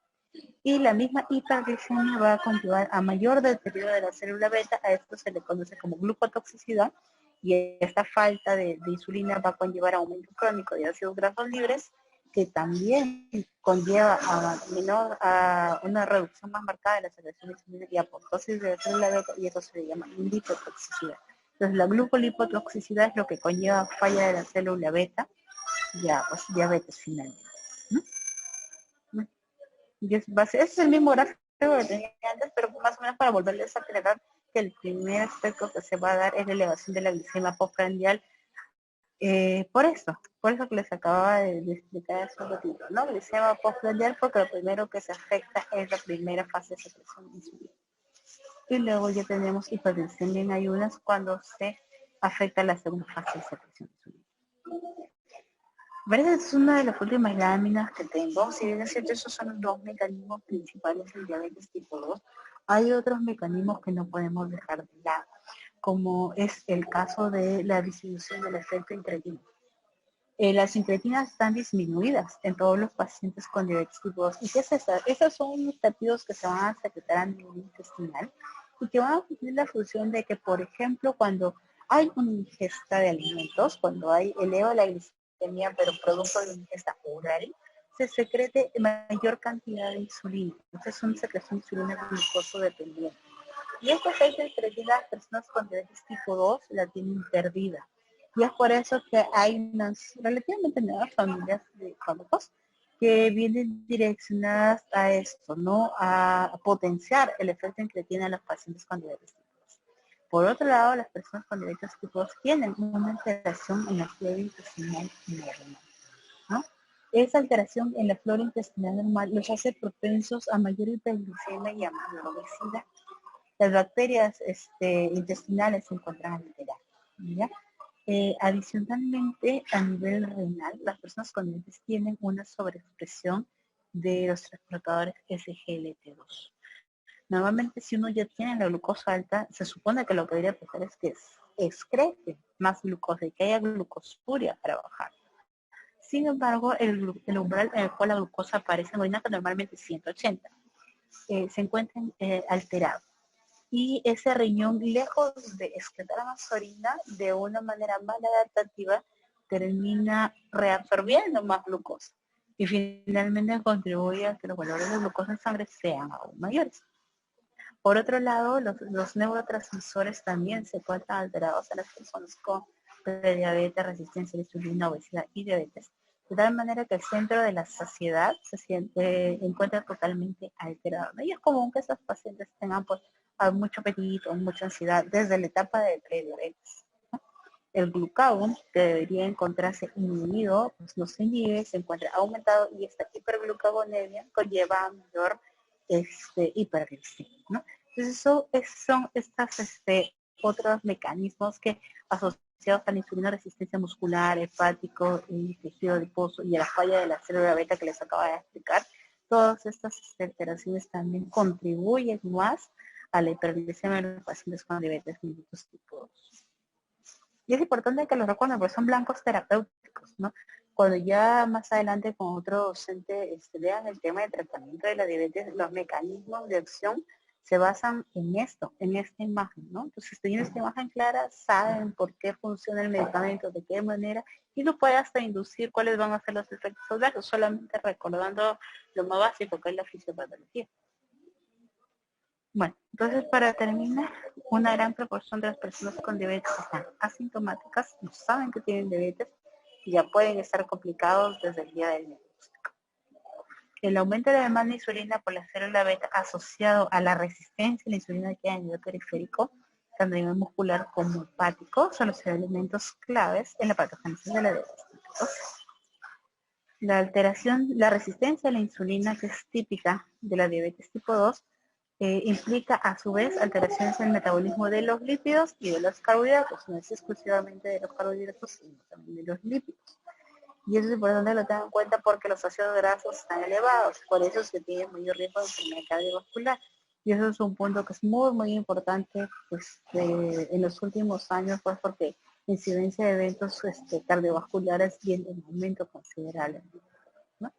y la misma hiperglicemia va a conllevar a mayor deterioro de la célula beta. A esto se le conoce como glucotoxicidad, y esta falta de insulina va a conllevar a aumento crónico de ácidos grasos libres, que también conlleva a una reducción más marcada de la secreción de insulina y apoptosis de la célula beta, y eso se le llama lipotoxicidad. Entonces la glucolipotoxicidad es lo que conlleva falla de la célula beta, ya pues diabetes finalmente, ¿no? Ese es el mismo gráfico que tenía antes, pero más o menos para volverles a aclarar que el primer aspecto que se va a dar es la elevación de la glicemia postprandial, por eso que les acababa de explicar hace un ratito, ¿no? Glicemia postprandial, porque lo primero que se afecta es la primera fase de secreción de insulina. Y luego ya tenemos hiperglicemia en ayunas cuando se afecta la segunda fase de secreción de insulina. Parece que es una de las últimas láminas que tengo. Si bien es cierto, esos son los dos mecanismos principales del diabetes tipo 2, hay otros mecanismos que no podemos dejar de lado, como es el caso de la disminución del efecto incretino. Las incretinas están disminuidas en todos los pacientes con diabetes tipo 2. ¿Y qué es eso? Esos son los péptidos que se van a secretar a nivel intestinal y que van a cumplir la función de que, por ejemplo, cuando hay una ingesta de alimentos, cuando hay eleva la glicemia, pero producto de una ingesta oral, se secrete mayor cantidad de insulina. Entonces es una secreción de insulina glucoso dependiente. Y esta efecto incretina, las personas con diabetes tipo 2 la tienen perdida. Y es por eso que hay unas relativamente nuevas familias de fármacos que vienen direccionadas a esto, ¿no? A potenciar el efecto incretina en los pacientes con diabetes tipo 2. Por otro lado, las personas con diabetes tipo 2 tienen una alteración en la flora intestinal normal, ¿no? Esa alteración en la flora intestinal normal los hace propensos a mayor hiperglicemia y a mayor obesidad. Las bacterias intestinales se encuentran alteradas, ¿ya? Adicionalmente, a nivel renal, las personas con diabetes tienen una sobreexpresión de los transportadores SGLT2. Normalmente, si uno ya tiene la glucosa alta, se supone que lo que debería pasar es que excrete más glucosa y que haya glucosuria para bajar. Sin embargo, el umbral en el cual la glucosa aparece en orina, que normalmente es 180, se encuentra alterado. Y ese riñón, lejos de excretar más orina de una manera más adaptativa, termina reabsorbiendo más glucosa y finalmente contribuye a que los valores de glucosa en sangre sean aún mayores. Por otro lado, los neurotransmisores también se encuentran alterados en las personas con prediabetes, resistencia a la insulina, obesidad y diabetes, de tal manera que el centro de la saciedad se encuentra totalmente alterado, ¿no? Y es común que esos pacientes tengan pues mucho apetito, mucha ansiedad desde la etapa de prediabetes, ¿no? El glucagón, que debería encontrarse inhibido, pues no se inhibe, se encuentra aumentado, y esta hiperglucagonemia conlleva a mayor hiperglicemia, ¿no? Entonces son estas otros mecanismos que asociados a la insulina, resistencia muscular, hepático, tejido adiposo y a la falla de la célula beta que les acaba de explicar, todas estas alteraciones también contribuyen más a la hiperglicemia en los pacientes con diabetes mellitus tipo 2. Y es importante que lo recuerden porque son blancos terapéuticos, ¿no? Cuando ya más adelante con otro docente vean el tema de tratamiento de la diabetes, los mecanismos de acción se basan en esto, en esta imagen, ¿no? Entonces, teniendo esta imagen clara, saben por qué funciona el medicamento, de qué manera, y lo puede hasta inducir cuáles van a ser los efectos adversos, solamente recordando lo más básico que es la fisiopatología. Bueno, entonces para terminar, una gran proporción de las personas con diabetes están asintomáticas, no saben que tienen diabetes y ya pueden estar complicados desde el día del diagnóstico. El aumento de la demanda de insulina por la célula beta asociado a la resistencia a la insulina que hay a nivel periférico, tanto a nivel muscular como hepático, son los elementos claves en la patogénesis de la diabetes tipo 2. La resistencia a la insulina, que es típica de la diabetes tipo 2, implica a su vez alteraciones en el metabolismo de los lípidos y de los carbohidratos, no es exclusivamente de los carbohidratos, sino también de los lípidos. Y eso es importante que lo tengan en cuenta porque los ácidos grasos están elevados, por eso se tiene mayor riesgo de enfermedad cardiovascular. Y eso es un punto que es muy, muy importante pues, en los últimos años, pues porque la incidencia de eventos cardiovasculares viene en aumento considerable, ¿no?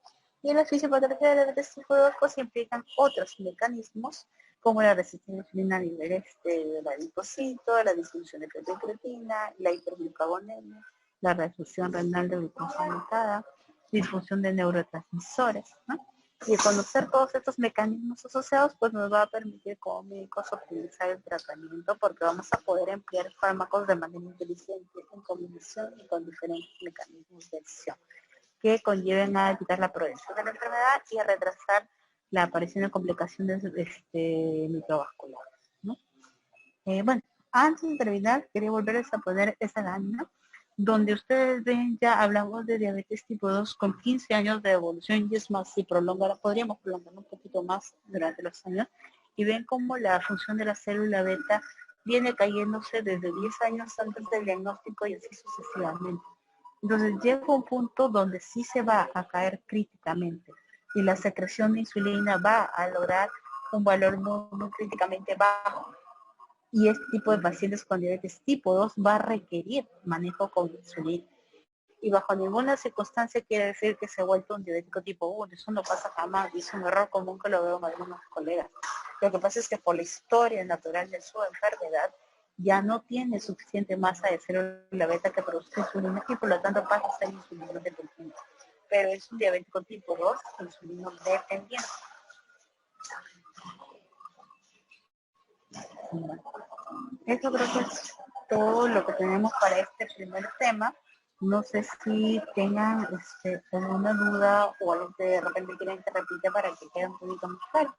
Y en la fisiopatología de la diabetes tipo 2 pues implican otros mecanismos como la resistencia a la insulina a nivel del adipocito, la disminución de creatina, la hiperglucagonemia, la reducción renal de glucosa aumentada, disfunción de neurotransmisores, ¿no? Y conocer todos estos mecanismos asociados pues nos va a permitir como médicos optimizar el tratamiento porque vamos a poder emplear fármacos de manera inteligente en combinación y con diferentes mecanismos de acción que conlleven a evitar la progresión de la enfermedad y a retrasar la aparición de complicaciones microvasculares, ¿no? Bueno, antes de terminar, quería volverles a poner esa lámina donde ustedes ven, ya hablamos de diabetes tipo 2 con 15 años de evolución y es más, si podríamos prolongarlo un poquito más durante los años y ven cómo la función de la célula beta viene cayéndose desde 10 años antes del diagnóstico y así sucesivamente. Entonces llega un punto donde sí se va a caer críticamente y la secreción de insulina va a lograr un valor muy, muy críticamente bajo. Y este tipo de pacientes con diabetes tipo 2 va a requerir manejo con insulina. Y bajo ninguna circunstancia quiere decir que se ha vuelto un diabético tipo 1. Eso no pasa jamás y es un error común que lo veo en algunos colegas. Lo que pasa es que por la historia natural de su enfermedad ya no tiene suficiente masa de célula beta que produzca insulina y por lo tanto pasa a ser insulino dependiente. Pero es un diabético tipo 2, insulino dependiente. Eso creo que es todo lo que tenemos para este primer tema. No sé si tengan alguna duda o algo que de repente quieren que repita para que quede un poquito más claro.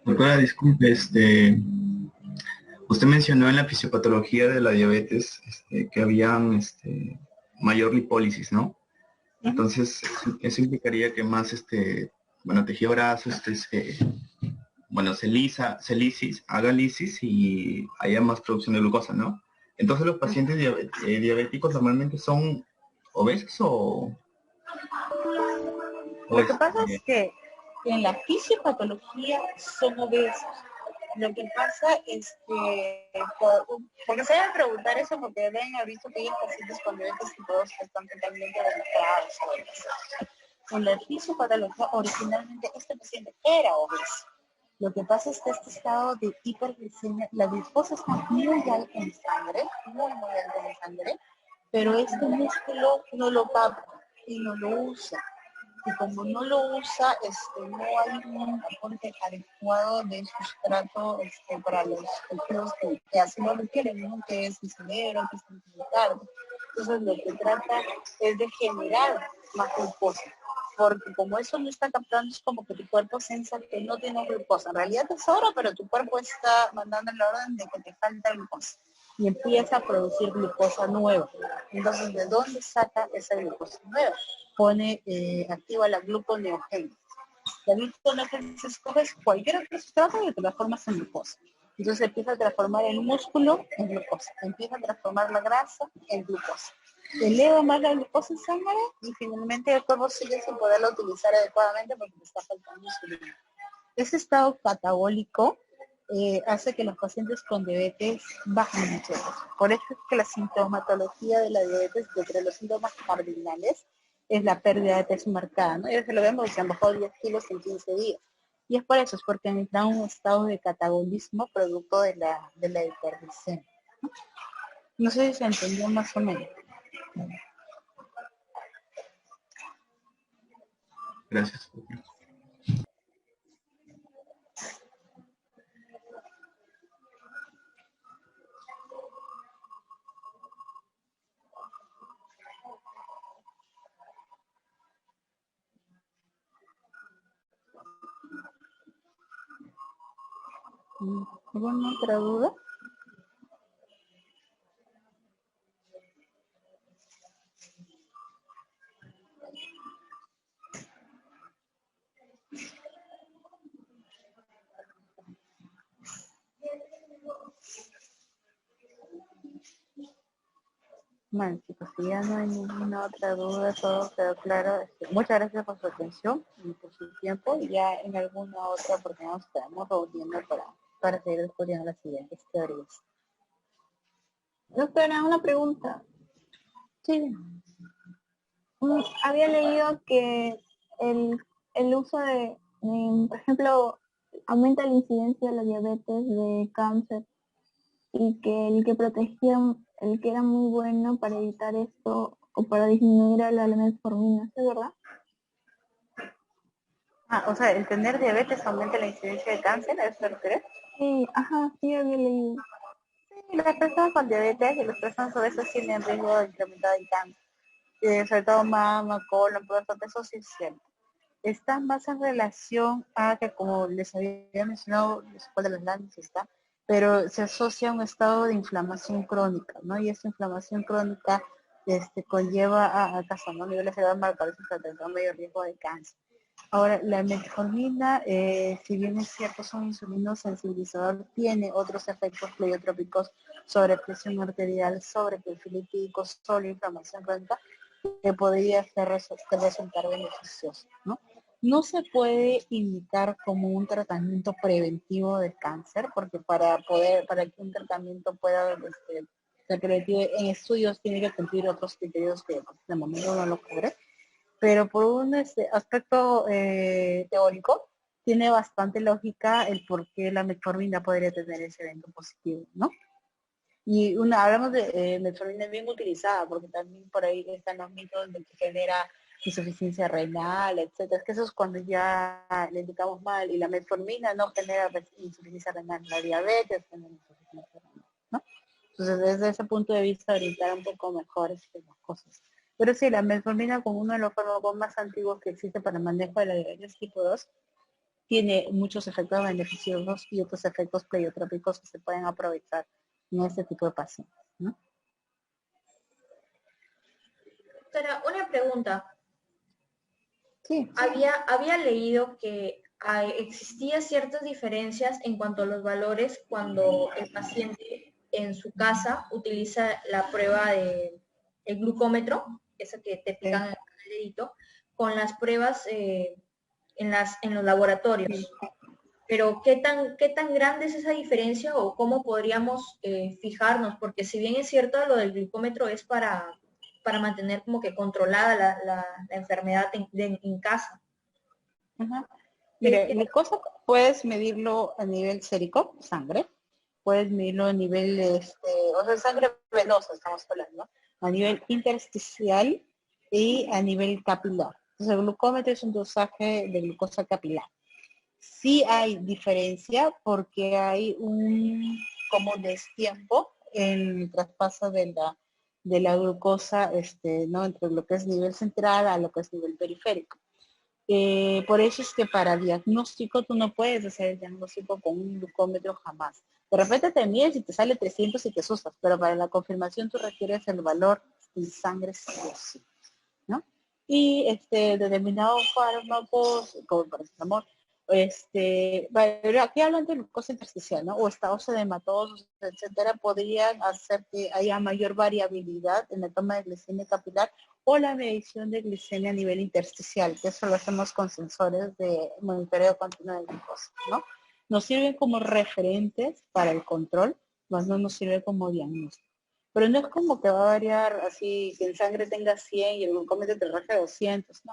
Doctora, disculpe, usted mencionó en la fisiopatología de la diabetes que habían mayor lipólisis, ¿no? Entonces, eso implicaría que más, bueno, tejido graso, haga lisis y haya más producción de glucosa, ¿no? Entonces, los pacientes diabéticos normalmente son obesos o Lo que pasa es que en la fisiopatología son obesos. Lo que pasa es que, porque se deben preguntar eso porque deben haber visto que hay pacientes con diabetes tipo 2 que están totalmente demostrados obesos. En la fisiopatología originalmente este paciente era obeso. Lo que pasa es que este estado de hiperglicemia, la glucosa está muy alta en sangre, muy alta en sangre, pero este músculo no lo capta y no lo usa. Y como no lo usa, no hay un aporte adecuado de sustrato para los tejidos que así lo requieren, ¿no? Que es el cerebro, que es el miocardio. Entonces lo que trata es de generar más glucosa. Porque como eso no está captando, es como que tu cuerpo piensa que no tiene glucosa. En realidad te sobra, pero tu cuerpo está mandando la orden de que te falta glucosa. Y empieza a producir glucosa nueva. Entonces, ¿de dónde saca esa glucosa nueva? Activa la gluconeogénesis. La gluconeogénesis coges cualquier otro sustrato y lo transformas en glucosa. Entonces empieza a transformar el músculo en glucosa, empieza a transformar la grasa en glucosa. Eleva más la glucosa en sangre y finalmente el cuerpo sigue sin poderla utilizar adecuadamente porque le está faltando insulina. Ese estado catabólico hace que los pacientes con diabetes bajen mucho de peso. Por eso es que la sintomatología de la diabetes, entre los síntomas cardinales, es la pérdida de peso marcada, ¿no? Y eso lo vemos, se han bajado 10 kilos en 15 días. Y es por eso, es porque entra en un estado de catabolismo producto de la hiperglicemia. No sé si se entendió más o menos. Gracias. ¿Alguna otra duda? Bueno, chicos, si ya no hay ninguna otra duda, todo quedó claro. Muchas gracias por su atención y por su tiempo. Y ya en alguna otra oportunidad nos estaremos reuniendo para seguir descubriendo las siguientes teorías. Doctora, una pregunta. Sí. Había leído que el uso por ejemplo, aumenta la incidencia de la diabetes, de cáncer, y que el que era muy bueno para evitar esto o para disminuir la metformina, ¿es verdad? O sea, el tener diabetes aumenta la incidencia de cáncer, ¿a eso lo crees? Sí, ajá, sí había leído. Sí, las personas con diabetes y las personas obesas tienen riesgo de incrementar el cáncer. Sobre todo mama, colon, próstata, eso sí es cierto. Está más en relación a que, como les había mencionado, después de las láminas está, pero se asocia a un estado de inflamación crónica, ¿no? Y esa inflamación crónica conlleva a casos, ¿no? Niveles elevados de marcadores de mayor riesgo de cáncer. Ahora, la metformina, si bien es cierto, es un insulino sensibilizador, tiene otros efectos pleiotrópicos sobre presión arterial, sobre perfil lipídico, sobre inflamación crónica, que podría resultar beneficioso, ¿no? No se puede indicar como un tratamiento preventivo del cáncer, porque para que un tratamiento pueda ser preventivo en estudios tiene que cumplir otros criterios que de momento no lo cubre, pero por un aspecto teórico tiene bastante lógica el por qué la metformina podría tener ese evento positivo, ¿no? Y hablamos de metformina bien utilizada, porque también por ahí están los mitos de que genera insuficiencia renal, etcétera. Es que eso es cuando ya le indicamos mal, y la metformina no genera insuficiencia renal, la diabetes genera insuficiencia renal, ¿no? Entonces, desde ese punto de vista, orientar un poco mejor las cosas. Pero sí, la metformina, como uno de los fármacos más antiguos que existe para el manejo de la diabetes tipo 2, tiene muchos efectos beneficiosos y otros efectos pleiotrópicos que se pueden aprovechar en este tipo de pacientes, ¿no? Doctora, una pregunta. Sí. Había leído que existía ciertas diferencias en cuanto a los valores cuando el paciente en su casa utiliza la prueba de el glucómetro, esa que te pican en el dedito, con las pruebas en los laboratorios. Sí. Pero ¿qué tan grande es esa diferencia o cómo podríamos fijarnos? Porque si bien es cierto, lo del glucómetro es para mantener como que controlada la enfermedad en casa. Ajá. Mire, glucosa puedes medirlo a nivel sérico, sangre, puedes medirlo a nivel, o sea, sangre venosa, estamos hablando, ¿no? A nivel intersticial y a nivel capilar. Entonces, el glucómetro es un dosaje de glucosa capilar. Sí hay diferencia porque hay un como destiempo en el traspaso de la glucosa, ¿no? Entre lo que es nivel central a lo que es nivel periférico. Por eso es que para diagnóstico tú no puedes hacer el diagnóstico con un glucómetro jamás. De repente te mides y te sale 300 y te asustas, pero para la confirmación tú requieres el valor en sangre sí o sí, ¿no? Y determinados fármacos, como el paracetamol, aquí hablan de glucosa intersticial, ¿no? O estados edematosos, etcétera, podrían hacer que haya mayor variabilidad en la toma de glicemia capilar o la medición de glicemia a nivel intersticial, que eso lo hacemos con sensores de monitoreo continuo de glucosa, ¿no? Nos sirven como referentes para el control, más no nos sirve como diagnóstico. Pero no es como que va a variar así, que en sangre tenga 100 y el glucómetro te raje 200. No,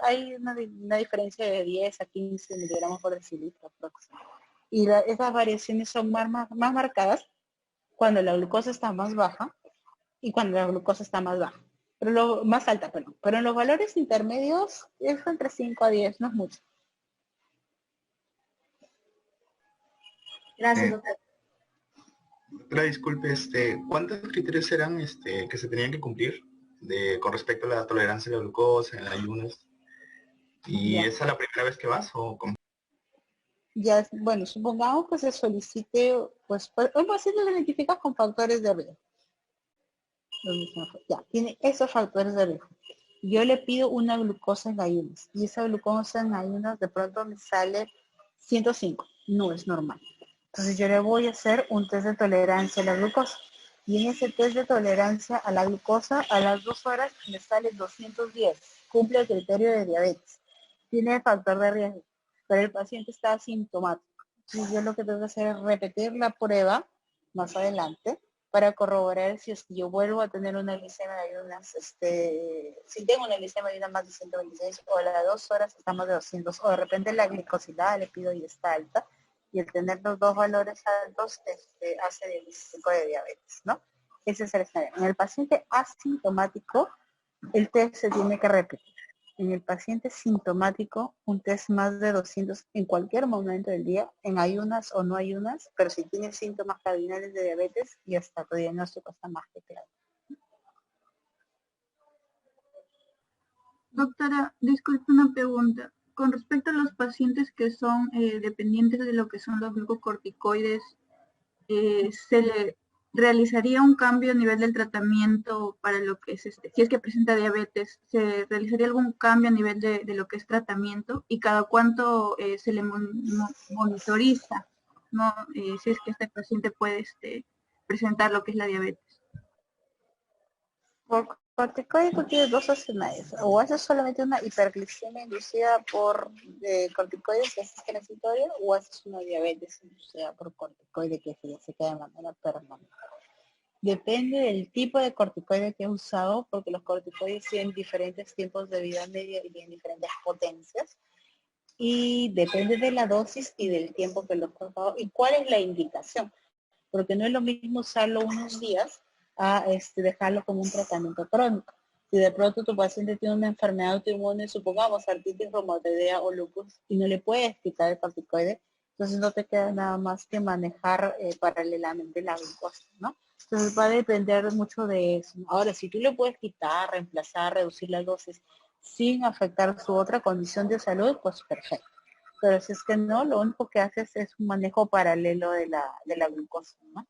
hay una diferencia de 10 a 15 miligramos por decilitro aproximadamente. Y esas variaciones son más marcadas cuando la glucosa está más baja y cuando la glucosa está más baja. Más alta, perdón. Pero en los valores intermedios es entre 5 a 10, no es mucho. Gracias, doctor. Doctora, disculpe, ¿cuántos criterios eran que se tenían que cumplir con respecto a la tolerancia a la glucosa, en el ayunas? ¿Y Ya. esa es la primera vez que vas o cómo? Ya, bueno, supongamos que se solicite, pues un paciente lo identifica con factores de riesgo. Ya, tiene esos factores de riesgo. Yo le pido una glucosa en ayunas y esa glucosa en ayunas de pronto me sale 105, no es normal. Entonces yo le voy a hacer un test de tolerancia a la glucosa y en ese test de tolerancia a la glucosa a las 2 horas me sale 210, cumple el criterio de diabetes, tiene factor de riesgo, pero el paciente está asintomático. Entonces yo lo que tengo que hacer es repetir la prueba más adelante para corroborar si es que yo vuelvo a tener una glicemia de ayunas, si tengo una glicemia de ayunas más de 126 o a las 2 horas estamos de 200 o de repente la glicosilada le pido y está alta y el tener los dos valores altos hace diagnóstico de diabetes, ¿no? Ese es el escenario. En el paciente asintomático el test se tiene que repetir. En el paciente sintomático, un test más de 200 en cualquier momento del día, en ayunas o no ayunas, pero si tiene síntomas cardinales de diabetes, ya está, tu diagnóstico está más que claro. Doctora, disculpe una pregunta. Con respecto a los pacientes que son dependientes de lo que son los glucocorticoides, ¿se le realizaría un cambio a nivel del tratamiento para lo que es si es que presenta diabetes? ¿Se realizaría algún cambio a nivel de lo que es tratamiento? ¿Y cada cuánto se le monitoriza, ¿no? Si es que este paciente puede presentar lo que es la diabetes. Por corticoide tú tienes dos escenarios, o haces solamente una hiperglicemia inducida por corticoides que es transitoria, o haces una diabetes inducida por corticoide que se queda de manera permanente. Depende del tipo de corticoide que he usado, porque los corticoides tienen diferentes tiempos de vida media y tienen diferentes potencias. Y depende de la dosis y del tiempo que los he usado y cuál es la indicación. Porque no es lo mismo usarlo unos días a dejarlo como un tratamiento crónico. Si de pronto tu paciente tiene una enfermedad autoinmune, supongamos artritis reumatoidea o lupus, y no le puedes quitar el corticoide, entonces no te queda nada más que manejar paralelamente la glucosa, ¿no? Entonces va a depender mucho de eso. Ahora, si tú le puedes quitar, reemplazar, reducir la dosis sin afectar su otra condición de salud, pues perfecto. Pero si es que no, lo único que haces es un manejo paralelo de la glucosa, ¿no?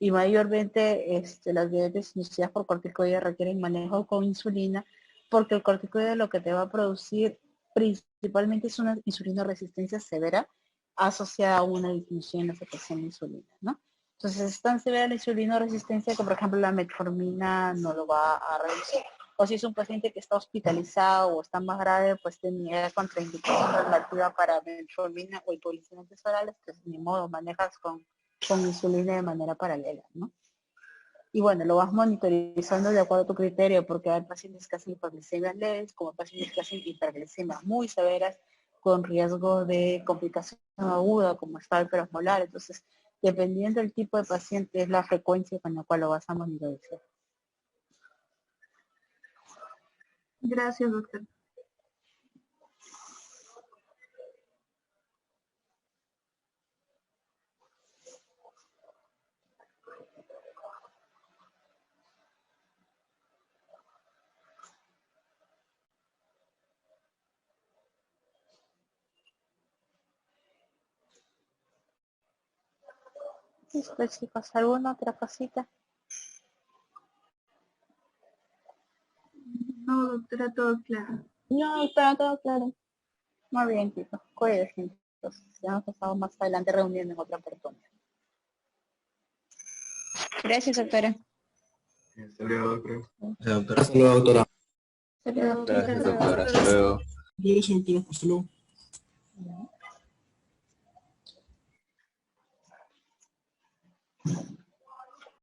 Y mayormente las diabetes inducidas por corticoides requieren manejo con insulina, porque el corticoide lo que te va a producir principalmente es una insulina resistencia severa asociada a una disminución en la secreción de insulina, ¿no? Entonces es tan severa la insulina resistencia que, por ejemplo, la metformina no lo va a reducir. O si es un paciente que está hospitalizado o está más grave, pues tenía contraindicación normativa para metformina o hipoglicemiantes orales, pues ni modo, manejas con insulina de manera paralela, ¿no? Y bueno, lo vas monitorizando de acuerdo a tu criterio, porque hay pacientes que hacen hiperglicemias leves, como pacientes que hacen hiperglicemias muy severas, con riesgo de complicación aguda, como está el hiperosmolar. Entonces, dependiendo del tipo de paciente, es la frecuencia con la cual lo vas a monitorizar. Gracias, doctor. Listo, chicos, ¿alguna otra cosita? No, doctora, todo claro. No, está todo claro. Muy bien, chicos. Cuídense. Entonces, ya nos pasamos más adelante reuniendo en otra oportunidad. Gracias, doctora. Hasta luego, doctor. Gracias, doctora. Hasta luego, doctora. Hasta luego. Gracias, doctora. Hasta luego. Gracias, doctora. Hasta luego.